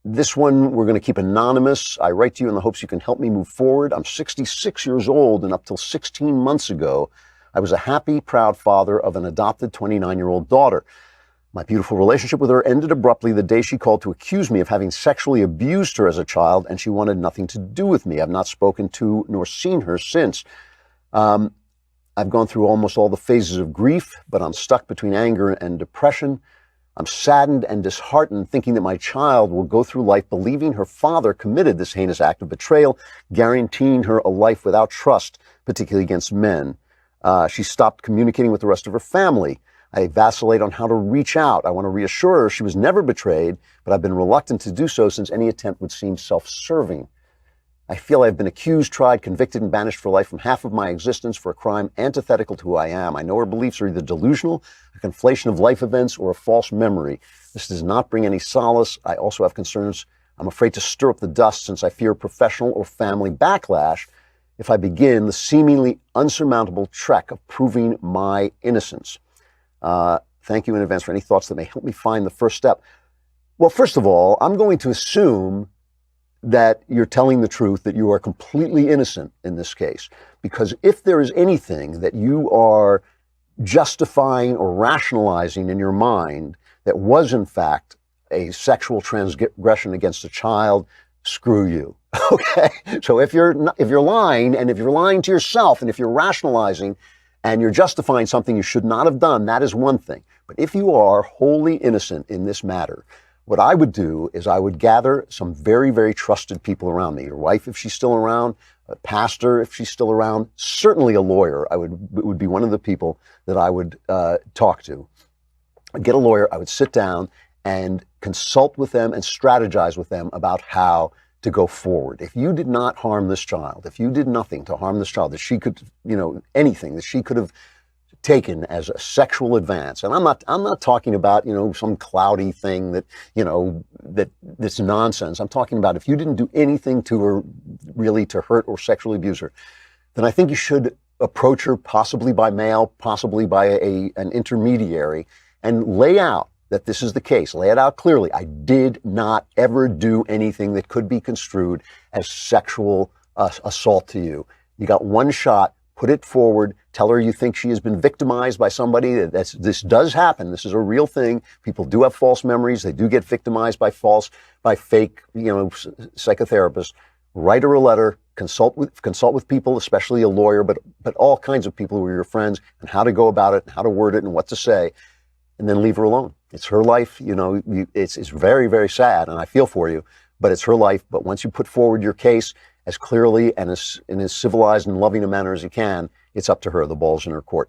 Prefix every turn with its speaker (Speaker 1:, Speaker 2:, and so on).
Speaker 1: This one we're going to keep anonymous. I write to you in the hopes you can help me move forward. I'm 66 years old, and up till 16 months ago, I was a happy, proud father of an adopted 29-year-old daughter. My beautiful relationship with her ended abruptly the day she called to accuse me of having sexually abused her as a child, and she wanted nothing to do with me. I've not spoken to nor seen her since. I've gone through almost all the phases of grief, but I'm stuck between anger and depression. I'm saddened and disheartened thinking that my child will go through life believing her father committed this heinous act of betrayal, guaranteeing her a life without trust, particularly against men. She stopped communicating with the rest of her family. I vacillate on how to reach out. I want to reassure her she was never betrayed, but I've been reluctant to do so since any attempt would seem self-serving. I feel I've been accused, tried, convicted, and banished for life from half of my existence for a crime antithetical to who I am. I know her beliefs are either delusional, a conflation of life events, or a false memory. This does not bring any solace. I also have concerns. I'm afraid to stir up the dust since I fear professional or family backlash if I begin the seemingly unsurmountable trek of proving my innocence. Thank you in advance for any thoughts that may help me find the first step. Well, first of all, I'm going to assume that you're telling the truth, that you are completely innocent in this case. Because if there is anything that you are justifying or rationalizing in your mind that was in fact a sexual transgression against a child, screw you. Okay? So if you're lying, and if you're lying to yourself, and if you're rationalizing and you're justifying something you should not have done, that is one thing. But if you are wholly innocent in this matter, what I would do is I would gather some very, very trusted people around me. Your wife, if she's still around, a pastor, if she's still around, certainly a lawyer. It would be one of the people that I would talk to. I'd get a lawyer. I would sit down and consult with them and strategize with them about how to go forward. If you did not harm this child, if you did nothing to harm this child, that she could, anything that she could have taken as a sexual advance. And I'm not talking about, some cloudy thing that's nonsense. I'm talking about if you didn't do anything to her, really to hurt or sexually abuse her, then I think you should approach her possibly by mail, possibly by an intermediary, and lay out that this is the case. Lay it out clearly. I did not ever do anything that could be construed as sexual assault to you. You got one shot. Put it forward. Tell her you think she has been victimized by somebody. This does happen. This is a real thing. People do have false memories. They do get victimized by fake, psychotherapists. Write her a letter. Consult with people, especially a lawyer, but all kinds of people who are your friends, and how to go about it, and how to word it, and what to say, and then leave her alone. It's her life. It's very, very sad, and I feel for you, but it's her life. But once you put forward your case as clearly and in as civilized and loving a manner as you can, it's up to her. The ball's in her court.